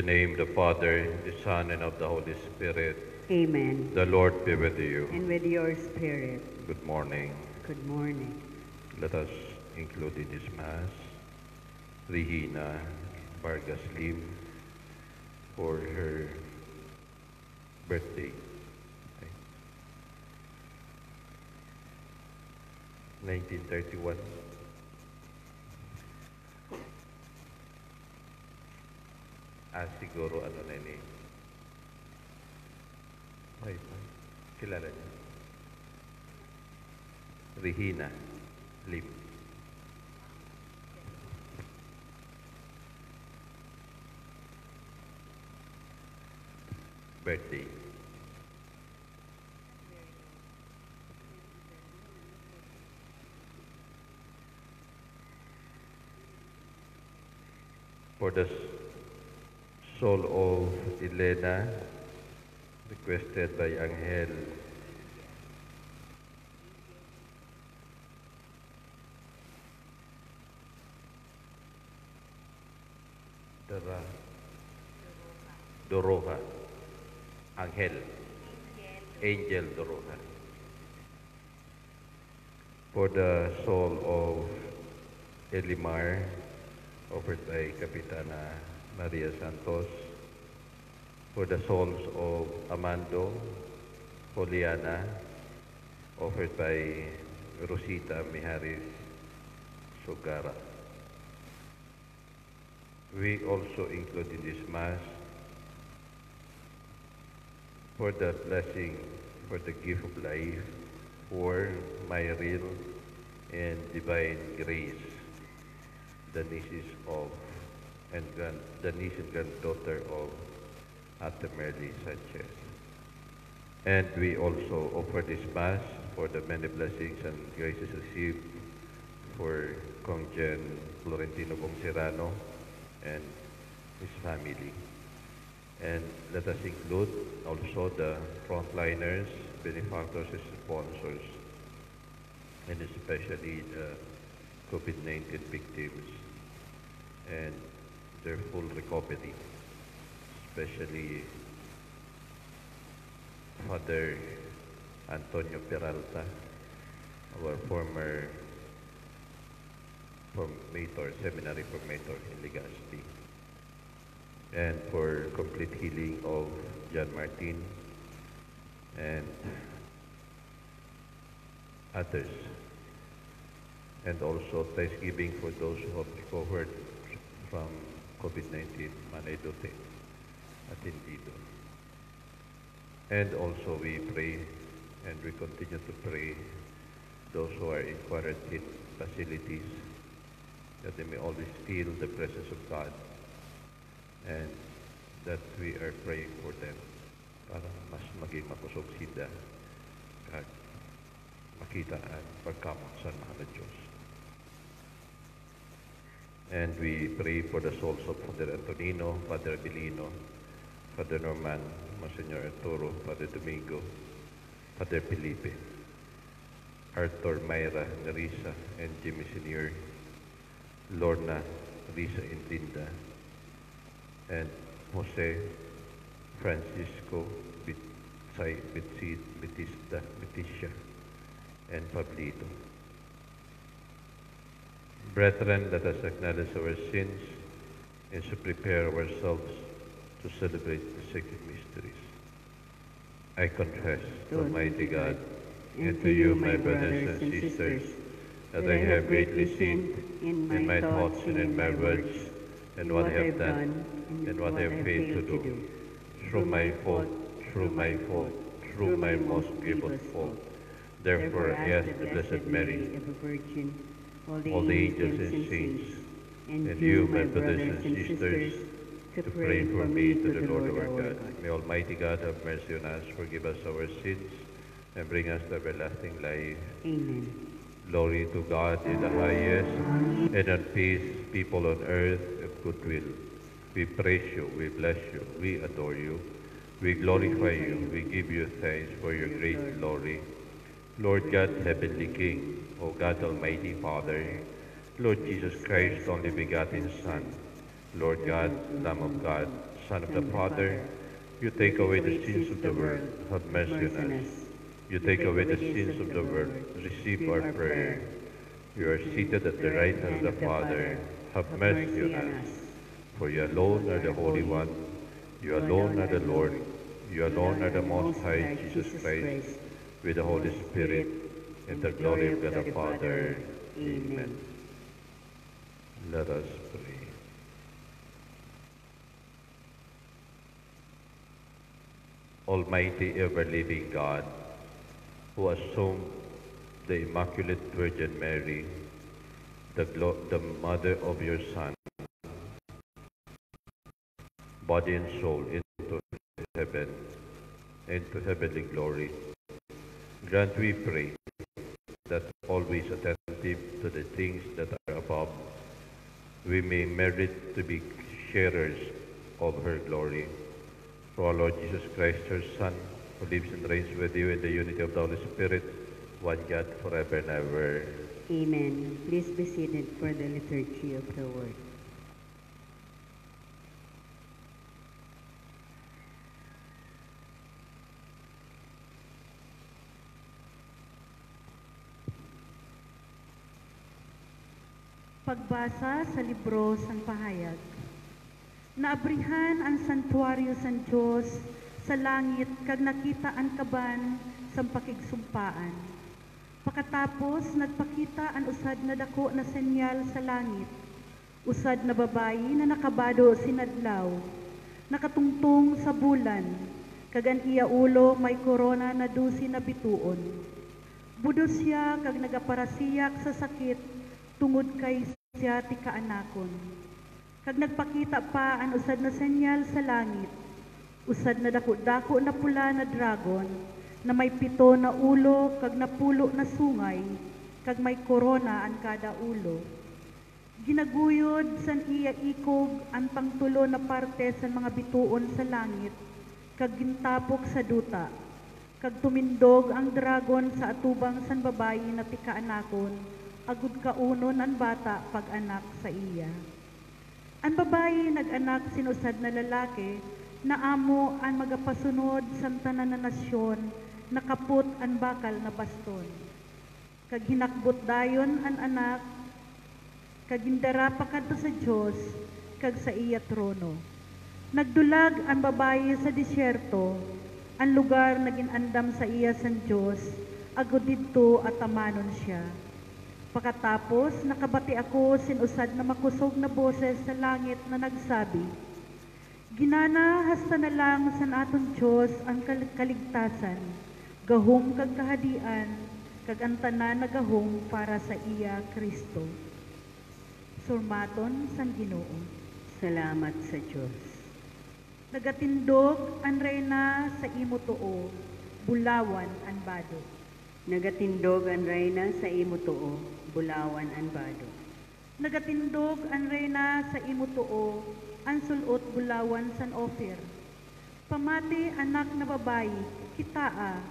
the name of the Father, the Son, and of the Holy Spirit. Amen. The Lord be with you. And with your spirit. Good morning. Good morning. Let us include in this Mass Regina Vargas Lim for her birthday. 1931. Siguro ano na ini. Ay, kilala niya. Regina Lim. Birthday. For the soul of Elena, requested by Angel. Doroha. Angel Doroha. For the soul of Elimar, offered by Capitana Maria Santos. For the souls of Amando, Poliana, offered by Rosita Mijares Sogara. We also include in this Mass for the blessing, for the gift of life, for my real and divine grace, the nieces of the niece and granddaughter of Ate Merly Sanchez. And we also offer this Mass for the many blessings and graces received for Kong Jen Florentino Bongserano and his family. And let us include also the frontliners, benefactors, and sponsors, and especially the COVID-19 victims and their full recovery, especially Father Antonio Peralta, our former seminary formator in Legazpi, and for complete healing of John Martin and others, and also thanksgiving for those who have recovered from COVID-19, Manay Dote, Atendido. And also we pray and we continue to pray those who are in quarantine facilities, that they may always feel the presence of God, and that we are praying for them para mas maging makusog sila at makita ang pagkamot sa mga Diyos. And we pray for the souls of Father Antonino, Father Abilino, Father Norman, Monsignor Arturo, Father Domingo, Father Felipe, Arthur, Mayra, Nerissa, and Jimmy Sr., Lorna, Risa, and Linda, and Jose, Francisco, Beticia, and Pablito. Brethren, let us acknowledge our sins and to prepare ourselves to celebrate the sacred mysteries. I confess to Almighty God and to you, my brothers and sisters, that I have greatly sinned in my thoughts and in my words, and what I have done and what I have failed to do, through my fault, through my most grievous fault. Therefore, I ask the Blessed Mary, all the angels and saints, and you, my brothers and sisters, to pray for me to the Lord our God. May Almighty God have mercy on us, forgive us our sins, and bring us to everlasting life. Amen. Glory to God in the highest, and on peace, people on earth of goodwill. We praise you, we bless you, we adore you, we glorify you, we give you thanks for your great glory. Lord God, Heavenly King, O God, Almighty Father, Lord Jesus Christ, only begotten Son, Lord God, Lamb of God, Son of the Father, you take away the sins of the world, have mercy on us. You take away the sins of the world, receive our prayer. You are seated at the right hand of the Father, have mercy on us. For you alone are the Holy One, you alone are the Lord, you alone are the Most High Jesus Christ, with the Holy Spirit, in the glory of God the Father. Amen. Let us pray. Almighty ever-living God, who assumed the Immaculate Virgin Mary, the mother of your Son, body and soul into heaven, into heavenly glory, grant, we pray, that always attentive to the things that are above, we may merit to be sharers of her glory. Through our Lord Jesus Christ, her Son, who lives and reigns with you in the unity of the Holy Spirit, one God, forever and ever. Amen. Please be seated for the liturgy of the Word. Pagbasa sa libro sang pahayag. Naabrihan ang santuaryo san Dios sa langit kag nakita ang kaban sang pakigsumpaan. Pakatapos nagpakita ang usad na dako na senyal sa langit. Usad na babayi na nakabado sinadlaw, nakatungtong sa bulan, kag ang iya ulo may korona na 12 na bituon. Budos siya kag nagaparasiyak sa sakit tungod kay siya ti kaanakon. Kag nagpakita pa ang usad na senyal sa langit, usad na dako-dako na pula na dragon, na may 7 na ulo kag napulo na sungay, kag may korona ang kada ulo. Ginaguyod san iya ikog ang pangtulo na parte sa mga bituon sa langit, kag gintapok sa duta, kag tumindog ang dragon sa atubang san babayi na ti kaanakon, agud kaunon ang bata pag-anak sa iya. Ang babayi nag-anak sinusad na lalaki, na amo ang magapasunod sa tanan na nasyon, nakapot ang bakal na baston. Kag hinakbot dayon ang anak, kag indara pa kadto sa Dios, kag sa iya trono. Nagdulag ang babayi sa disyerto, ang lugar na ginandam sa iya san Dios, agud didto at amanon siya. Pakatapos, nakabati ako sinusad na makusog na boses sa langit na nagsabi, Ginana hasta na lang sa aton Diyos ang kaligtasan, gahom kag kahadian, kag ang tanan na gahom para sa iya Kristo. Surmaton san Ginoo. Salamat sa Diyos. Nagatindog ang reyna sa imo tuo, bulawan ang bado. Nagatindog ang reyna sa imo tuo, bulawan ang bado. Nagatindog ang reyna sa imo tuo, ang sulot bulawan san offer. Pamati anak na babayi, kitaa,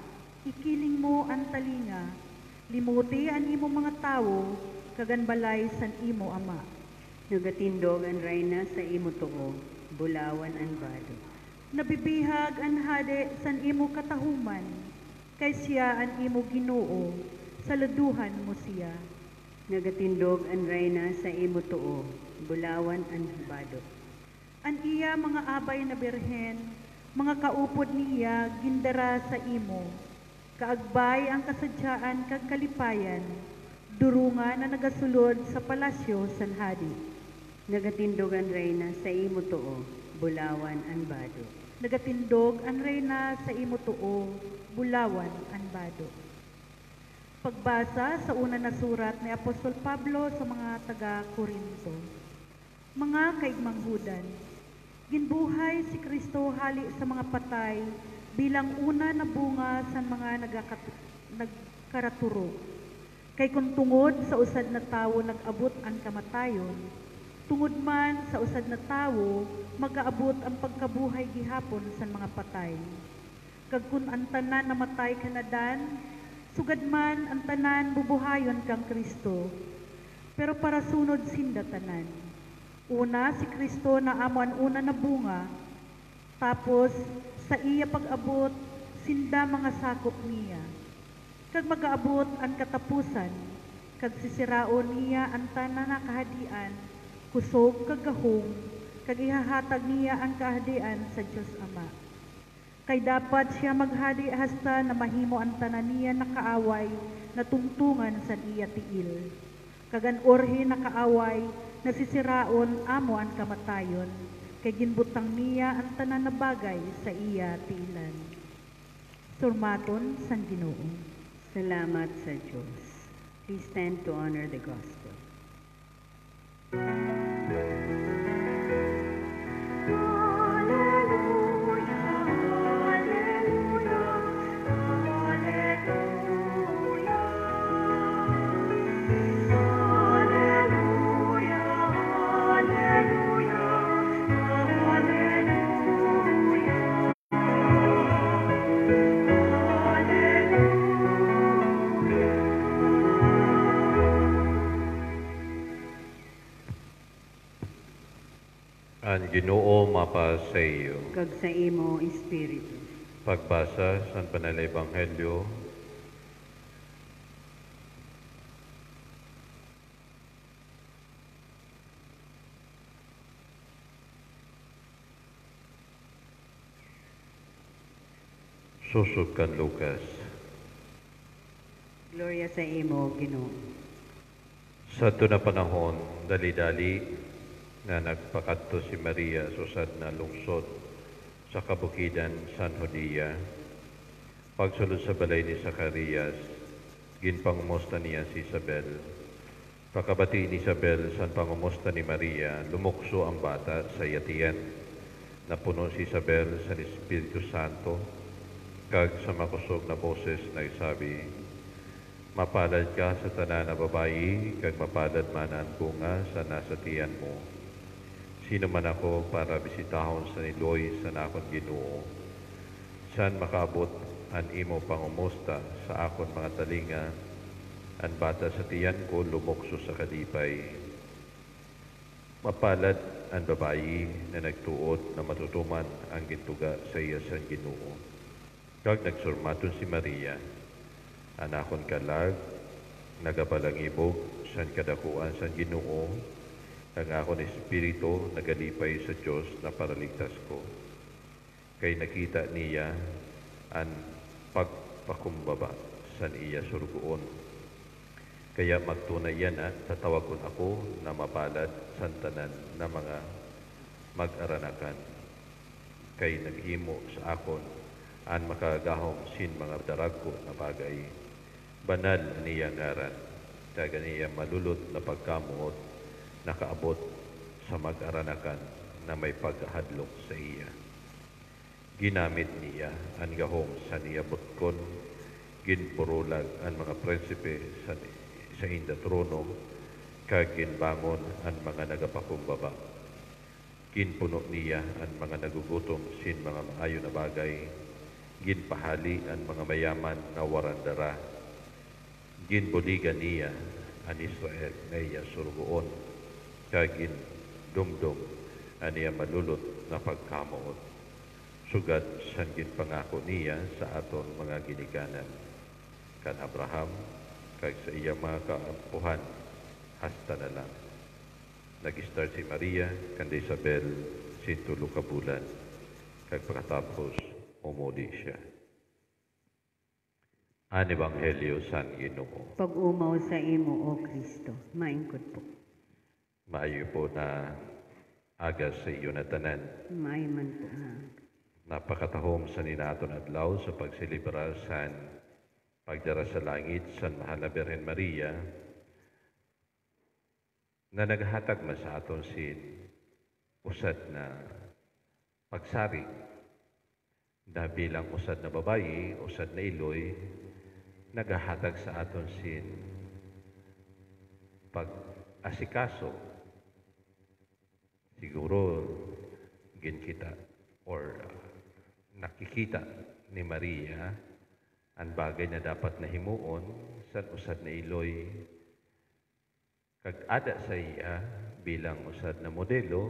ikiling mo ang talinga, limuti ang imo mga tawo, kagan balay san imo ama. Nagatindog ang reyna sa imo tuo, bulawan ang bado. Nabibihag ang hade san imo katahuman, kay siya ang imo Ginoo, saluduhan mo siya. Nagatindog ang reyna sa imo tuo, bulawan ang bado. An iya mga abay na birhen, mga kaupod niya gindara sa imo, kaagbay ang kasadyaan kag kalipayan, durungan na nagasulod sa palasyo san hadi. Nagatindog ang reyna sa imo tuo, bulawan ang bado. Nagatindog ang reyna sa imo tuo, bulawan ang bado. Pagbasa sa una na surat ni Apostol Pablo sa mga taga-Korinto. Mga kaigmanghudan, ginbuhay si Kristo hali sa mga patay bilang una na bunga sa mga nagkaraturo. Kay kung tungod sa usad na tawo nag-abot ang kamatayon, tungod man sa usad na tawo mag-aabot ang pagkabuhay gihapon sa mga patay. Kag kun ang tanan namatay kanadan, sugad man ang tanan bubuhayon kang Kristo, pero para sunod sinda tanan. Una si Kristo na amo ang una na bunga, Tapos sa iya pag-abot, sinda mga sakop niya. Kag mag-aabot ang katapusan, kag sisiraon niya ang tanan na kahadian, kusog kag gahong, kag ihahatag niya ang kahadian sa Diyos Ama. Kay dapat siya maghadi hasta na mahimo ang tanan niya nakaaway na tungtungan sa iya tiil. Kagan orhi nakaaway na sisiraon amo ang kamatayon, kay ginbutang niya ang tanan na bagay sa iya tiilan. Surmaton sang Ginoo. Salamat sa Diyos. Please stand to honor the gospel. Ang Ginoo mapa sa iyo. Kag sa imo espiritu. Pagbasa sa Banal na Ebanghelyo susog kan Lucas. Gloria sa imo, Ginoo. Sa ito na panahon, dali-dali na nagpakadto si Maria susad na lungsod sa kabukidan San Judea. Pagsulod sa balay ni Zacarias, ginpangumusta niya si Isabel. Pakabati ni Isabel sa pangumusta ni Maria, lumukso ang bata sa yatiyan. Napuno si Isabel sa Espiritu Santo, kag sa makusog na boses nagsabi, mapalad ka sa tanan na babayi, kag mapalad man ang bunga sa nasa tiyan mo. Sino man ako para bisitahon sa niloy sa nakon Ginoo? San makaabot ang imo pangumusta sa akon mga talinga, ang bata sa tiyan ko lumukso sa kalipay. Mapalad ang babayi na nagtuod na matutuman ang gintuga sa iya sa Ginoo. Kag nagsurmaton si Maria, anakon kalag, nagabalangibog, san kadakuan san Ginoo, ang akon espiritu nagalipay sa Diyos na paraligtas ko. Kay nakita niya ang pagpakumbaba san iya surgoon. Kaya magtunay yan at tatawagon ako na mapalad santanan na mga mag-aranakan. Kay naghimo sa akon an makagahom sin mga darag ko na bagay. Banal niya ngaran, kaya niya malulot na pagkamuot, nakaabot sa mag-aranakan na may paghadlok sa iya. Ginamit niya ang gahom sa niya butkon, ginpurulag ang mga prinsipe sa inda trono, kag ginbangon ang mga nagapakumbaba. Ginpuno niya ang mga nagugutom sin mga maayo na bagay, ginpahali ang mga mayaman na warandara. Ginbuligan niya ang Israel na iya surgoon, kag gindumdum ang iya malulot na pagkamuot. Sugat san ginpangako niya sa aton mga ginikanan. Kan Abraham, kag sa iya mga kaampuhan, hasta na lang. Nag-start si Maria, kanda Isabel, sintulo ka bulan, kag pagkatapos, umuli siya. Ang Ebanghelyo San Ginoo. Pag-umaw sa imo, O Kristo. Maingkod po. Maayo po na aga sa iyo na tanan. Maiman po na. Napakatahom sa ninaton adlaw sa pagselebrar sa pagdara sa langit sa Mahal na Birhen Maria na naghatag man sa aton sin usad na pagsari na bilang usad na babayi, usad na iloy, naghahatag sa aton sin pag-asikaso. Siguro ginkita or nakikita ni Maria ang bagay na dapat na himuon sa usad na iloy, kag ada sa iya bilang usad na modelo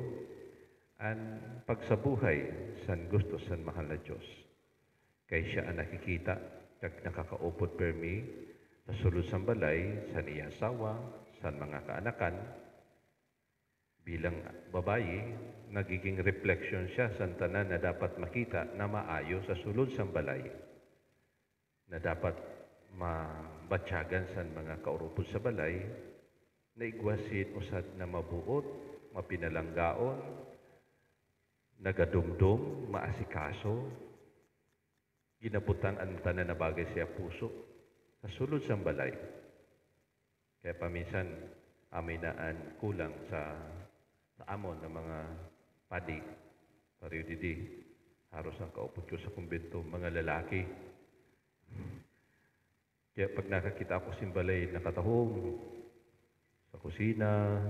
ang pagsabuhay san gusto san mahal na Diyos. Kay siya ang nakikita kag nakakaupod permi sa sulod sang balay sa iya asawa, san mga kaanakan. Bilang babayi, nagiging reflection siya sa tanan na dapat makita na maayo sa sulod sang balay. Na dapat mabatyagan sa mga kaurupod sa balay, na igwasin usad na mabuot, mapinalanggaon, nagadumdum, maasikaso, ginabutan ang tanan na bagay siya puso sa sulod sang balay. Kaya paminsan, aminaan kulang sa amon ng mga padi, pariyo didi, haros ang kaupod ko sa kumbento, mga lalaki. Kaya pag nakakita ako simbalay, nakatahong sa kusina,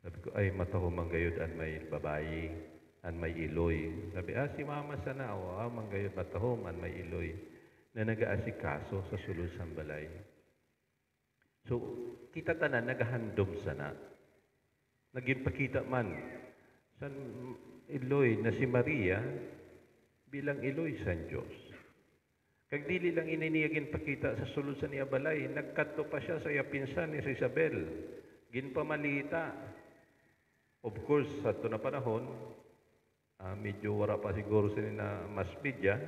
sabi ko, ay matahong manggayod an may babayi, an may iloy. Sabi, si mama sana, manggayod matahong an may iloy, na nag-aasikaso sa sulod sang balay. So, kita tanan, nagahandom sana. Nagipakita man sa iloy na si Maria bilang iloy san Diyos. Kag dili lang ininiyagin pakita sa sulod sa niya balay, nagkadto pa siya sa iya pinsan ni si Isabel. Ginpamalita. Of course, sa ito na panahon, medyo wala pa siguro sila na mas media.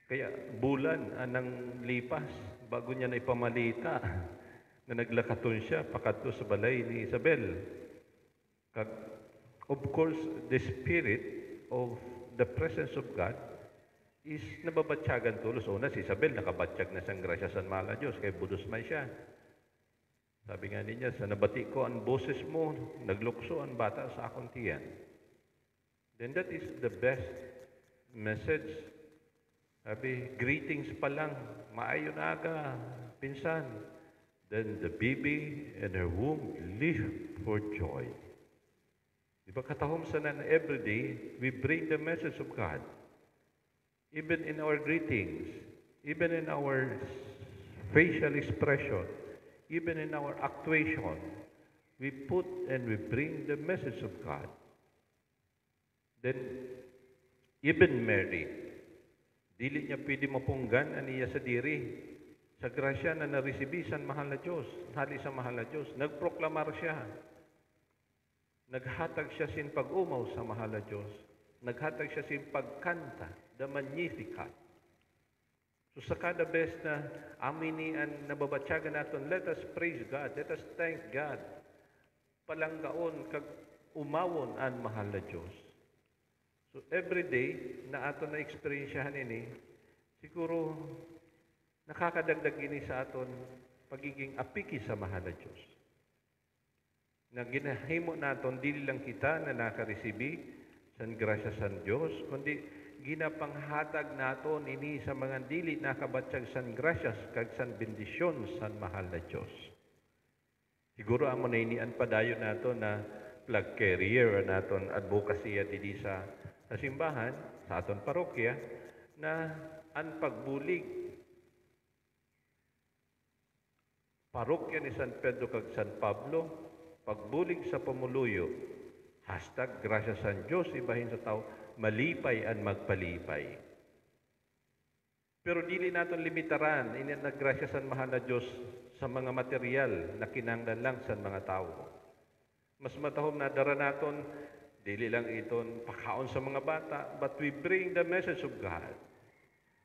Kaya bulan anang lipas bago niya na ipamalita na naglakaton siya pakadto sa balay ni Isabel. Kag, of course, the spirit of the presence of God is nababatyagan tulos. Una, si Isabel nakabatsyag na sang grasya san mahal na Diyos, kaya budos man siya. Sabi nga niya, sa nabati ko ang boses mo, naglukso ang bata sa akong tiyan. Then that is the best message. Sabi, greetings pa lang, maayon aga, pinsan. Then the baby and her womb leaped for joy. Diba katahom sa na every day, we bring the message of God. Even in our greetings, even in our facial expression, even in our actuation, we put and we bring the message of God. Then, even Mary, dili niya pwede mapunggan aniya sa diri, sa grasya na naresibi sa mahal na Diyos, hali sa mahal na Diyos, nagproklamar siya. Naghatag siya sin pag-umaw sa mahal na Diyos. Naghatag siya sin pagkanta, the Magnificat. So sa kada best na amini ang nababatyagan natin, let us praise God, let us thank God. Palanggaon, kag umawon ang mahal na Diyos. So every day na aton na eksperyensyahan ini, siguro nakakadagdag ini sa aton pagiging apiki sa mahal na Diyos. Na ginahimo naton, dili lang kita na nakaresibi san grasya san Diyos, kundi ginapanghatag naton ini sa mga dili nakabatsyag san grasya kag san bendisyon san mahal na Diyos. Siguro amo na inian padayon nato na flag carrier naton advocacy didi sa simbahan, sa aton parokya, na ang pagbulig parokya ni San Pedro kag San Pablo, pagbulig sa pamuluyo, hashtag grasya San Diyos, ibahin sa tao, malipay ang magpalipay. Pero dili naton limitaran, ini naggrasya San mahal na Diyos sa mga material na kinanglan lang sa mga tao. Mas matahom na dara naton, dili lang iton pakaon sa mga bata, but we bring the message of God.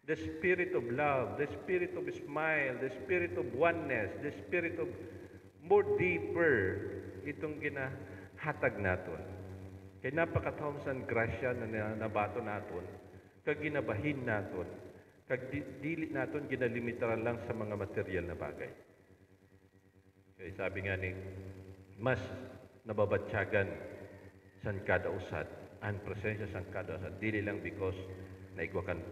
The spirit of love, the spirit of smile, the spirit of oneness, the spirit of more deeper, itong ginahatag naton. Kaya napakatahom sa grasya na nabato naton, kag ginabahin naton, kag dili naton ginalimitaran lang sa mga material na bagay. Kaya sabi nga ni, mas nababatyagan san kada usad, ang presensya san kada usad, dili lang because naigwa kan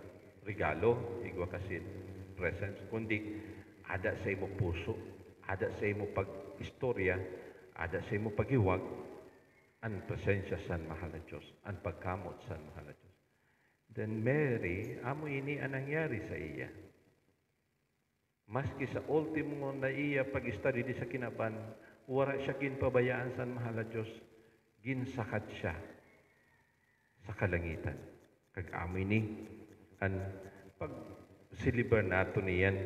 regalo, igwa kasi presence, kundi ada sa imo puso, ada sa imo pag-istorya, ada sa imo paghiwag, ang presensya sa mahal na Diyos, ang pagkamot sa mahal na Diyos. Then Mary, amo ini ang nangyari sa iya. Maski sa ultimo na iya pag-study di sa kinaban, wala siya kinpabayaan sa mahal na Diyos. ginsakat siya sa kalangitan. Kag amoy ni an pag silibar nato niyan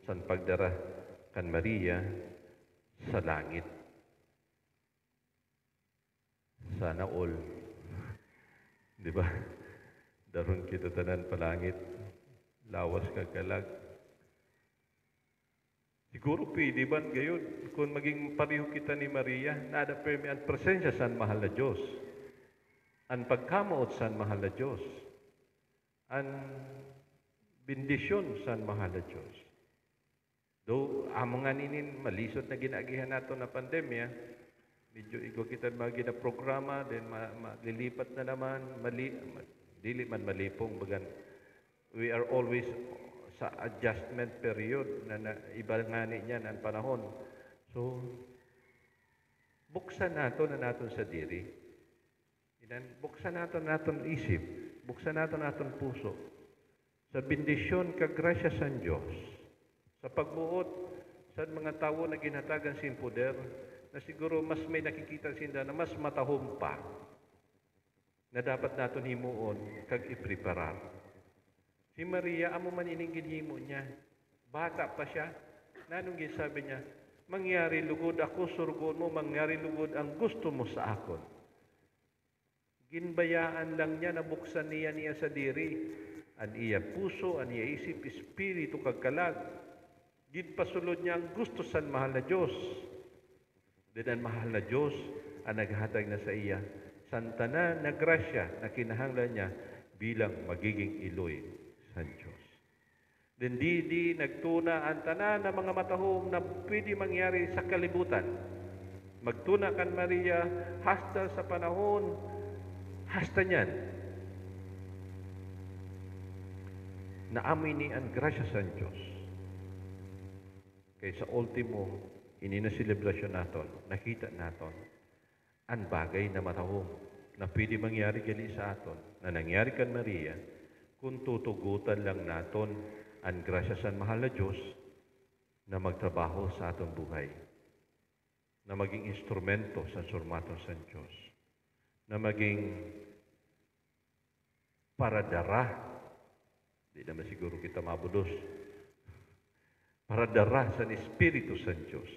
san pagdara kan Maria sa langit. Sana all. Di ba? Daron kita tanan palangit. Lawas kagalag. Siguro pwede ba gayon kung maging pareho kita ni Maria, nada permi ang presensya san mahal na Diyos. Ang pagkamaot san mahal na Diyos. Ang bendisyon san mahal na Diyos. Do amo nga ninin malisod na ginagihan nato na pandemya, medyo iko kita magi na programa, then maglilipat na naman, dili man malipong bagan. We are always sa adjustment period na iba nga niyan ang panahon. So, buksan nato na naton sa diri. Buksan naton isip, buksan naton puso sa bendisyon kag grasya sa Dios. Sa pagbuot sa mga tao na ginhatagan sin poder, na siguro mas may nakikita sinda na mas matahom pa na dapat naton himuon kag ipreparar. Si Maria, amo man ining ginhimo niya. Bata pa siya. Nanong sabi niya, mangyari lugod ako, surgon mo, mangyari lugod ang gusto mo sa akon. Ginbayaan lang niya, nabuksan niya sa diri. An iya puso, an iya isip, espiritu kagkalag. Ginpasulod niya ang gusto sa mahal na Diyos. Din ang mahal na Diyos ang naghatag na sa iya. Santana na grasya na kinahanglan niya bilang magiging iloy sa Diyos. Then di nagtuna ang tanan na mga matahong na pwede mangyari sa kalibutan. Magtuna kan Maria hasta sa panahon, hasta niyan. Naamoy ni ang grasya sa Diyos. Kaya sa ultimo, ini na selebrasyon naton, nakita naton, ang bagay na matahong na pwede mangyari gali sa aton, na nangyari kan Maria, kung tutugutan lang naton ang grasya sa mahal na Diyos na magtrabaho sa atong buhay, na maging instrumento sa surmaton sa Diyos, na maging paradara, di naman siguro kita mabudos, paradara sa Espiritu sa Diyos,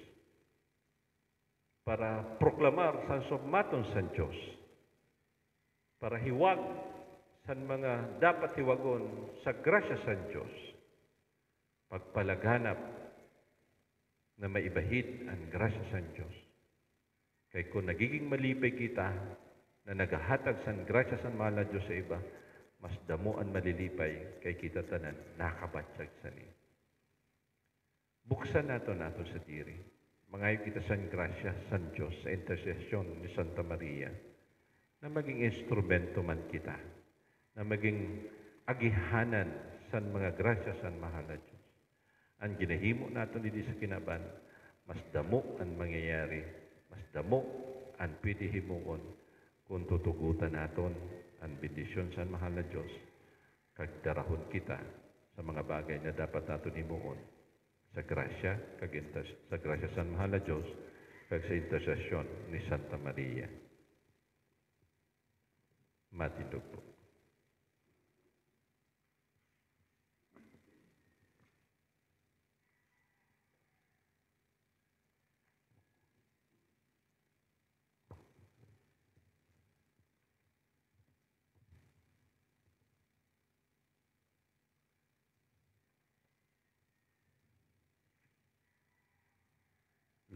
para proklamar sa surmaton sa Diyos, para hiwag sa mga dapat hiwagon sa grasya sa Diyos, pagpalaganap na maibahid ang grasya sa Diyos. Kaya kung nagiging malipay kita na nagahatag sa grasya sa mahal na Diyos sa iba, mas damo ang malilipay kay kita tanan nakabatsag sa ni. Buksan nato sa diri. Mangayo kita sa grasya sa Diyos sa intersesyon ni Santa Maria na maging instrumento man kita, na maging agihanan sa mga grasya sa mahal na Diyos. Ang ginahimo natin dito sa kinaban, mas damo ang mangyayari, mas damo ang pwede himuon kung tutugutan natin ang bendisyon sa mahal na Diyos, kagdarahon kita sa mga bagay na dapat natin himuon sa grasya, sa grasya sa mahal na Diyos, kag sa intersesyon ni Santa Maria. Matindog po.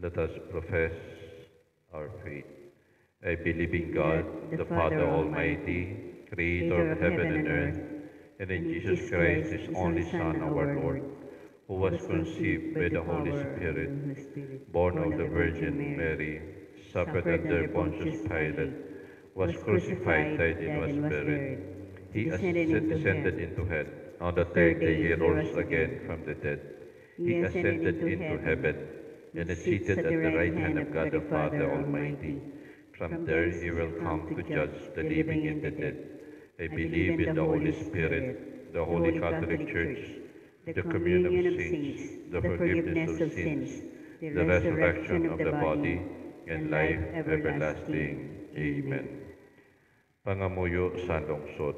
Let us profess our faith. I believe in God, the Father Almighty, Creator of heaven and earth, and in Jesus Christ, His only Son, our Lord, who was conceived by the Holy Spirit, born of the Virgin Mary, suffered under Pontius Pilate, was crucified, died, and was buried. He descended into hell. On the third day He rose again from the dead. He ascended into heaven, and is seated at the right hand of God the Father Almighty. From there He will come to judge the living and the dead. I believe in the Holy Spirit, the Holy Catholic Church, the communion of saints, the forgiveness of sins, the resurrection of the body, and life everlasting. Amen. Pangamuyo sa lungsod.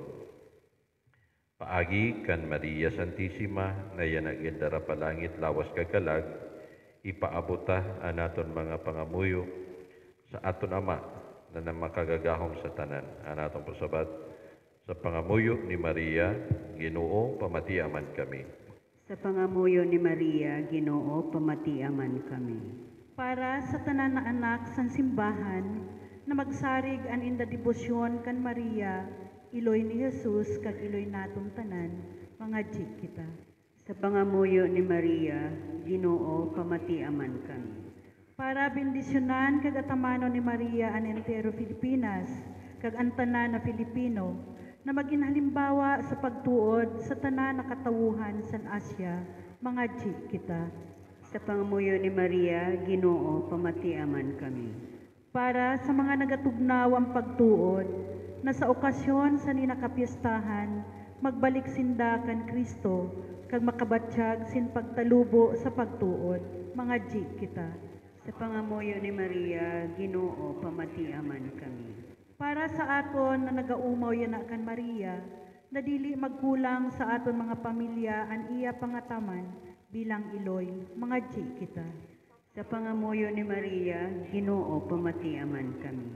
Paagi kan Maria Santisima, na yan agindara palangit lawas kagalag, ipaabuta anaton mga pangamuyo sa aton Ama na makagagahom sa tanan. Anaton pasabat sa pangamuyo ni Maria, Ginoo, pamatiaman kami. Sa pangamuyo ni Maria, Ginoo, pamatiaman kami. Para sa tanan na anak sang simbahan, na magsarig an inda debosyon kan Maria, iloy ni Jesus kag iloy natong tanan, mga jik kita. Sa pangamuyo ni Maria, Ginoo, pamatiaman kami. Para bendisyonan kag atamano ni Maria an entero Pilipinas, kag ang tanan na Pilipino, na maging halimbawa sa pagtuod sa tanan na katawuhan san Asya, mga jik kita. Sa pangamuyo ni Maria, Ginoo, pamatiaman kami. Para sa mga nagatugnaw ang pagtuod, na sa okasyon sa ninakapiestahan, magbalik sinda kan Kristo, kag makabatsyag sin pagtalubo sa pagtuod, mga jik kita. Sa pangamuyo ni Maria, Ginoo, pamatiaman kami. Para sa aton na nagaumaw yan kan Maria, na dili magkulang sa aton mga pamilya an iya pangataman bilang iloy, mga jik kita. Sa pangamuyo ni Maria, Ginoo, pamatiaman kami.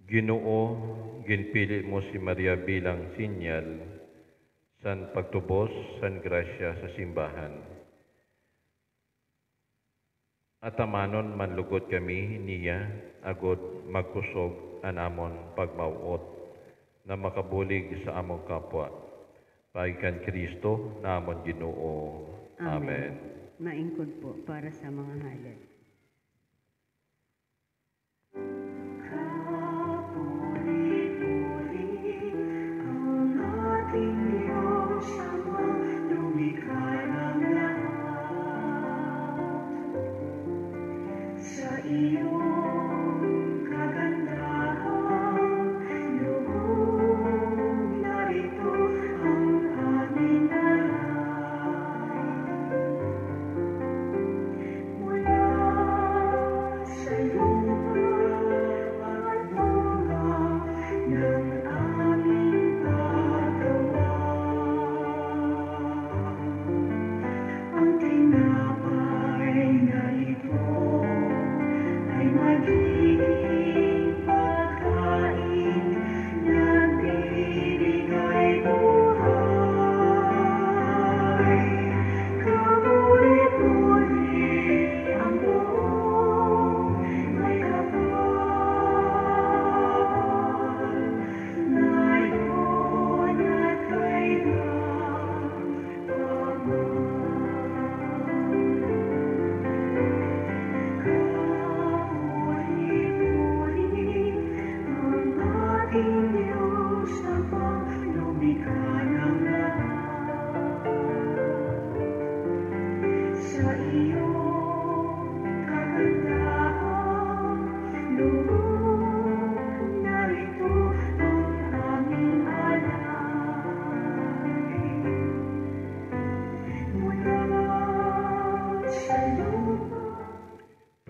Ginoo, ginpili mo si Maria bilang sinyal san pagtubos san grasya sa simbahan. Atamanon manlugod kami niya agod magkusog anamon pagmawot na makabulig sa among kapwa. Pagikan Kristo namon Ginoo. Amen. Maingkod po para sa mga halad.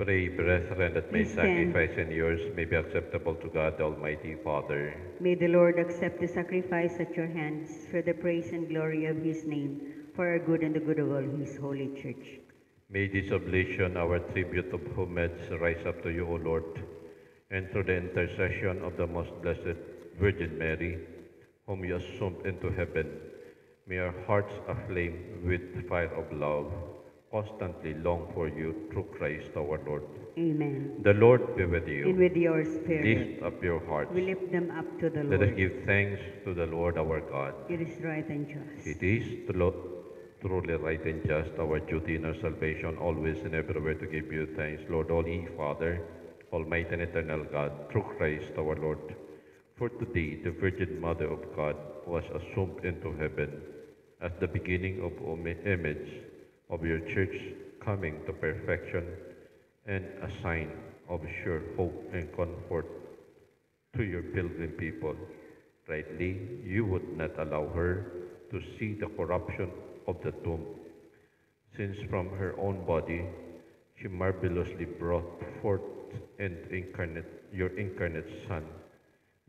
Pray, brethren, that my Please stand. sacrifice and yours may be acceptable to God, Almighty Father. May the Lord accept the sacrifice at your hands for the praise and glory of his name, for our good and the good of all his holy church. May this oblation, our tribute of homage, rise up to you, O Lord, and through the intercession of the most blessed Virgin Mary, whom you assumed into heaven, may our hearts aflame with fire of love constantly long for you through Christ our Lord. Amen. The Lord be with you. And with your spirit, Lift up your hearts. we lift them up to the Let us Lord. give thanks to the Lord our God. It is right and just. It is truly right and just, our duty and our salvation, always and everywhere to give you thanks, Lord, Holy Father, Almighty and eternal God, through Christ our Lord. For today, the Virgin Mother of God was assumed into heaven as the beginning of image of your church coming to perfection and a sign of sure hope and comfort to your pilgrim people. Rightly, you would not allow her to see the corruption of the tomb, since from her own body He marvelously brought forth and your incarnate Son,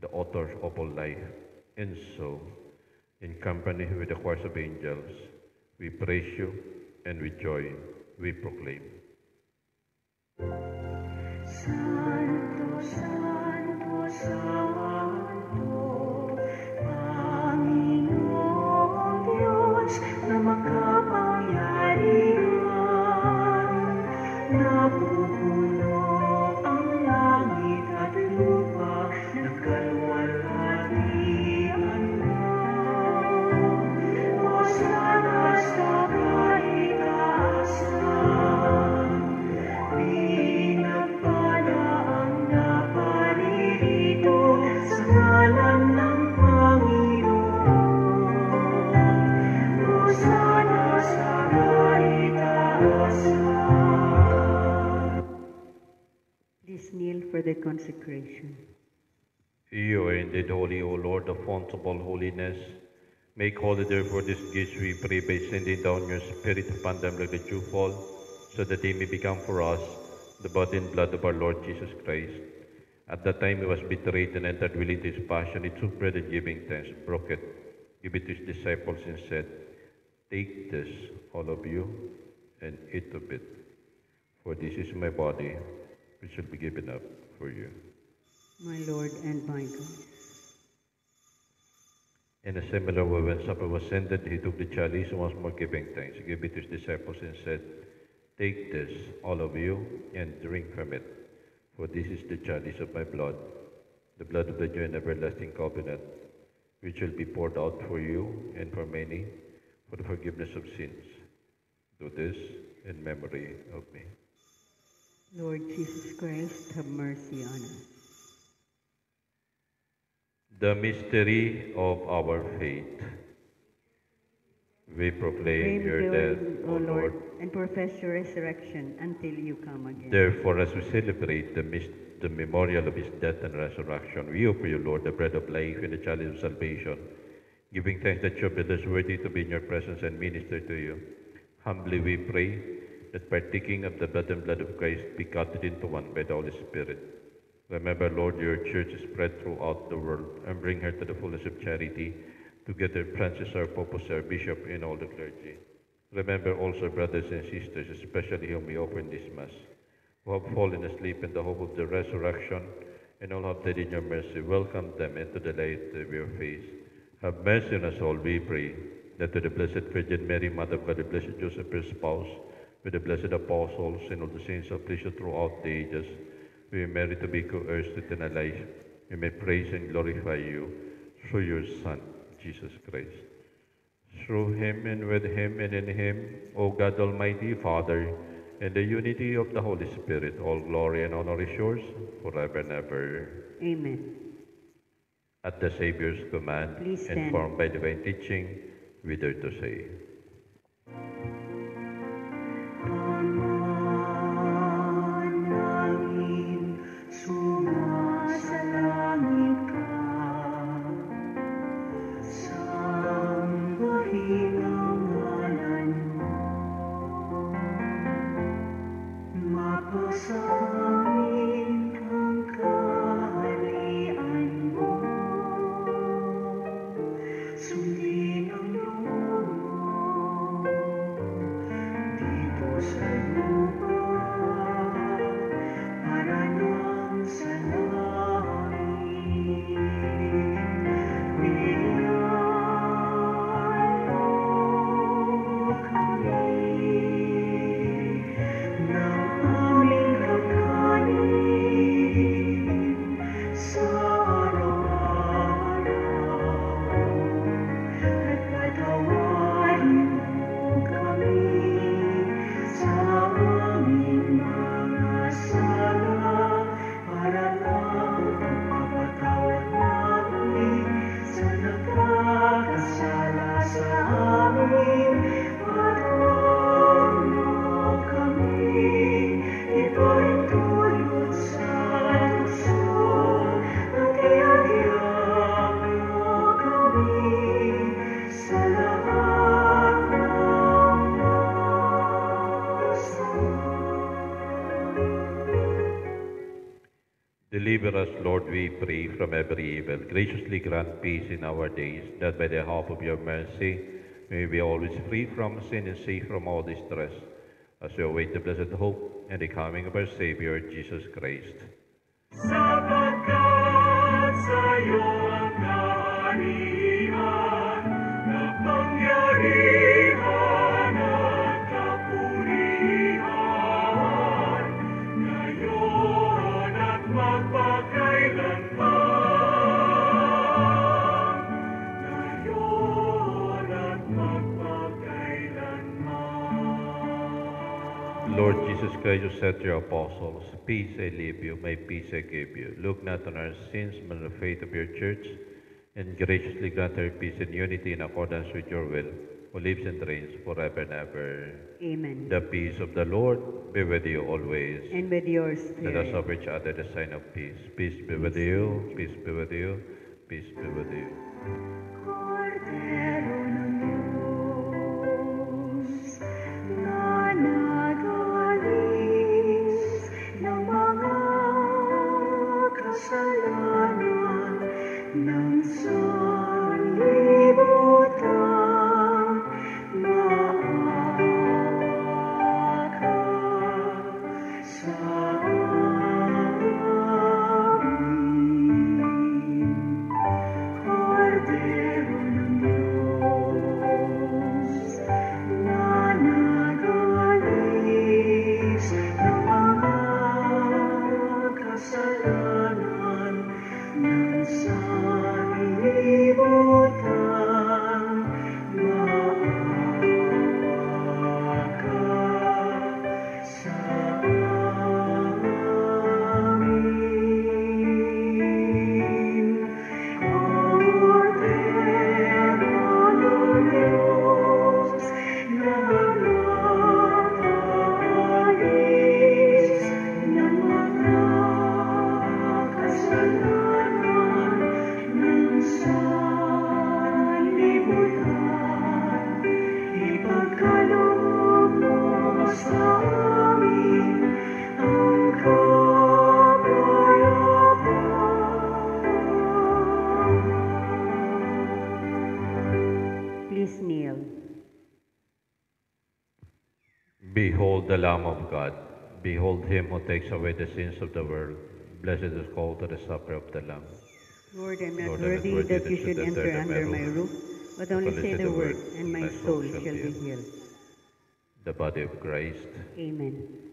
the author of all life. And so, in company with the choirs of angels, we praise you, and with joy we proclaim. Santo, Santo, Santo, Panginoong Diyos na makapangyarihan, napupuno ang langit at lupa ng kalwalhatian mo. Hosana sa kaitaasan, pinagpala ang naparirito sa ngalan ng Panginoon. Hosana sa kaitaasan. Please kneel for the consecration. You are indeed holy, O Lord, the fount of all holiness. Make holy, therefore, these gifts, we pray, by sending down your Spirit upon them like the dewfall, so that they may become for us the body and blood of our Lord Jesus Christ. At that time he was betrayed and entered willingly into his passion. He took bread and giving thanks, broke it, gave it to his disciples, and said, "Take this, all of you, and eat of it, for this is my body, which will be given up for you." My Lord and my God. In a similar way, when supper was ended, he took the chalice and once more giving thanks, he gave it to his disciples and said, "Take this, all of you, and drink from it, for this is the chalice of my blood, the blood of the new and everlasting covenant, which will be poured out for you and for many for the forgiveness of sins. Do this in memory of me." Lord Jesus Christ, have mercy on us. The mystery of our faith. We proclaim your death, O Lord. and profess your resurrection until you come again. Therefore, as we celebrate the memorial of his death and resurrection, we offer you, Lord, the bread of life and the chalice of salvation, giving thanks that you have made us worthy to be in your presence and minister to you. Humbly we pray that partaking of the blood and blood of Christ be gathered into one by the Holy Spirit. Remember, Lord, your church is spread throughout the world, and bring her to the fullness of charity, together Francis, our Pope, our Bishop, and all the clergy. Remember also brothers and sisters, especially whom we offer in this Mass, who have fallen asleep in the hope of the resurrection, and all have died in your mercy. Welcome them into the light of your face. Have mercy on us all, we pray, that to the Blessed Virgin Mary, Mother of God, the Blessed Joseph, her spouse, with the blessed apostles, and all the saints of Christ throughout the ages, we merit to be co-heirs to eternal life. We may praise and glorify you through your Son, Jesus Christ. Through him and with him and in him, O God Almighty Father, in the unity of the Holy Spirit, all glory and honor is yours forever and ever. Amen. At the Savior's command, Please stand. informed by divine teaching, we dare to say, Panalangin, sumasalangit ka, sambahin ang ngalan mo, mapasangin ang kaharian mo, sundin ang loob mo Deliver us, Lord, we pray, from every evil. Graciously grant peace in our days, that by the help of your mercy may we be always free from sin and safe from all distress, as we await the blessed hope and the coming of our Savior, Jesus Christ. Sapagkat sa'yo ang kaharian, kapangyarihan at kapurihan, ngayon at magpakailanman. Ngayon at magpakailanman. Lord Jesus Christ, you said to your apostles, peace I leave you, my peace I give you. Look not on our sins, but on the faith of your church, and graciously grant her peace and unity in accordance with your will, who lives and reigns forever and ever. Amen. The peace of the Lord be with you always. And with your Let us spirit. offer each other the sign of peace. Peace be with you, peace be with you, peace be with you. Cordero ng Diyos, na nagalis ng mga kasalanan ng sanlibutan, maawa ka sa amin. Cordero ng Diyos, na nagalis ng mga kasalanan ng sanlibutan, maawa ka sa amin. Cordero ng Diyos, na nagalis ng mga kasalanan ng sanlibutan, ipagkaloob mo sa amin ang kapayapaan. Please kneel. Behold the Lamb of God. Behold him who takes away the sins of the world. Blessed is called to the supper of the Lamb. Lord, I'm not Lord, I'm not worthy worthy that you should enter under my roof, but only say the word, and my soul shall be healed. The body of Christ. Amen.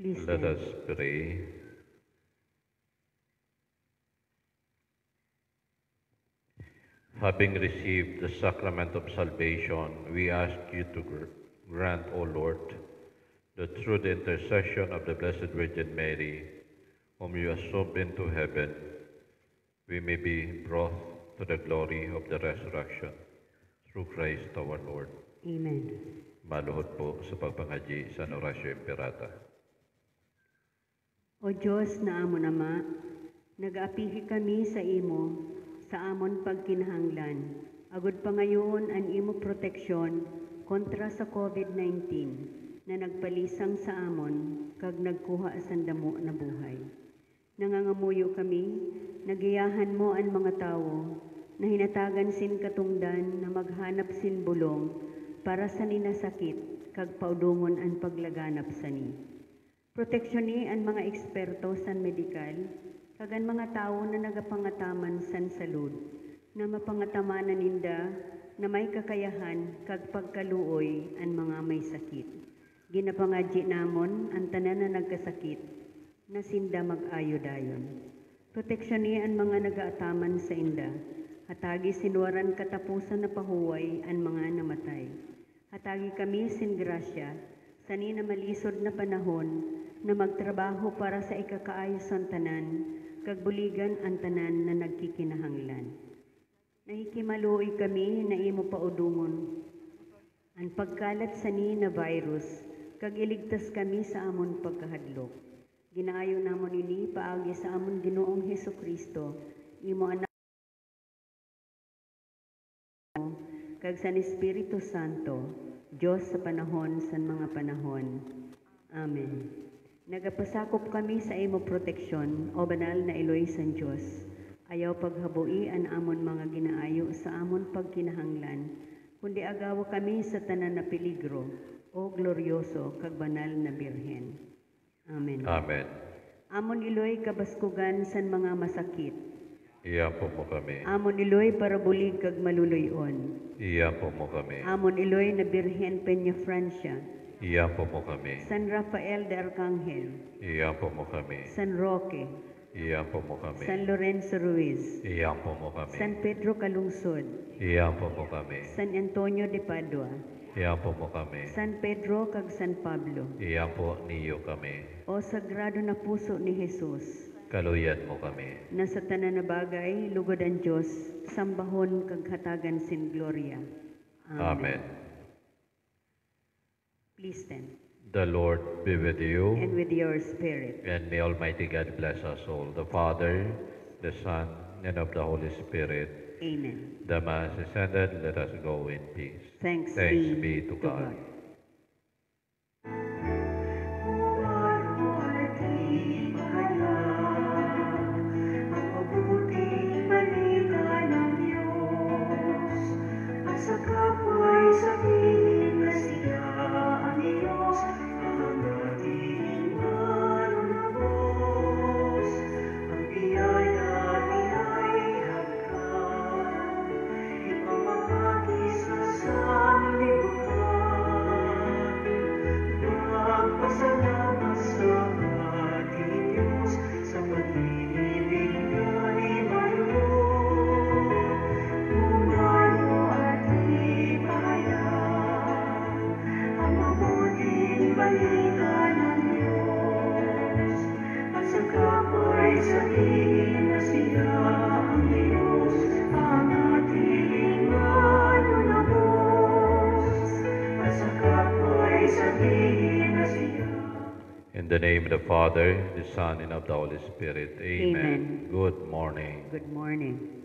Please Let stand. us pray. Having received the sacrament of salvation, we ask you to grant, O Lord, that through the intercession of the Blessed Virgin Mary, whom you assumed into heaven, we may be brought to the glory of the resurrection. Through Christ our Lord. Amen. Maluhod po sa pagpangaji sa Horacio Imperata. O Diyos na amon Ama, nag-apihi kami sa imo, sa amon pagkinahanglan. Agud pa ngayon ang imo proteksyon kontra sa COVID-19 na nagpalisang sa amon kag nagkuha sa damo na buhay. Nangangamuyo kami, nagiyahan mo ang mga tao na hinatagan sin katungdan na maghanap sin bulong para sa ninasakit kag paudungon ang paglaganap sa ni. Proteksyon ni ang mga eksperto san medikal kag ang mga tao na nagapangataman san salud na mapangatamanan ninda na may kakayahan kag pagkaluoy ang mga may sakit. Ginapangadji namon ang tanan na nagkasakit na sinda mag-ayo dayon. Proteksyon ni ang mga nagaataman sa inda. Hatagi sinwaran katapusan na pahuway ang mga namatay. Hatagi kami sin grasya sa ni na malisod na panahon na magtrabaho para sa ikakaayos ang tanan, kag buligan ang tanan na nagkikinahanglan. Nahikimaluoy kami na imo paudungon ang pagkalat sa ni na virus, kag iligtas kami sa amon pagkahadlok. Ginaayo namon ini paagi sa amon Ginoong Hesukristo, imo anak kag sa Espiritu Santo, Diyos sa panahon sa mga panahon. Amen. Nagapasakop kami sa imo proteksyon, o banal na Eloy san Diyos. Ayaw paghabui an amon mga ginaayo sa amon pagkinahanglan, kundi agawa kami sa tanan na peligro, o glorioso kag banal na Birhen. Amen. Amen. Amon Eloy kabaskugan san mga masakit. Iyapo mo kami. Amon Eloy para bulig kag maluluyon. Iyapo mo kami. Amon Eloy na Birhen Peña Francia. Iyapo mo kami. San Rafael de Arcangel. Iyapo mo kami. San Roque. Iyapo mo kami. San Lorenzo Ruiz. Iyapo mo kami. San Pedro Calungsod. Iyapo mo kami. San Antonio de Padua. Iyapo mo kami. San Pedro kag San Pablo. Iyapo niyo kami. O sagrado na puso ni Jesus. Kaluyan mo kami. Na sa tanan na bagay, lugod ang Diyos, sambahon kag hatagan sin gloria. Amen. Please stand. The Lord be with you, And with your spirit. and may Almighty God bless us all, the Father, the Son, and of the Holy Spirit. Amen. The Mass is ended. Let us go in peace. Thanks be to God. Sa kapwa'y sabihin na siya ang Diyos, ang ating manunubos. Ang biyaya niya'y hagkan, ipamahagi sa sanlibutan. Magpasalamat sa ating Diyos, sa pag-ibig niya'y mayroon. Umano at ipayan ang mabuting balita ng Diyos. At sa kapwa'y sabihin na siya ang Diyos, ang ating manunubos. At sa kapwa'y sabihin na siya. In the name of the Father, the Son, and of the Holy Spirit. Amen. Amen. Good morning. Good morning.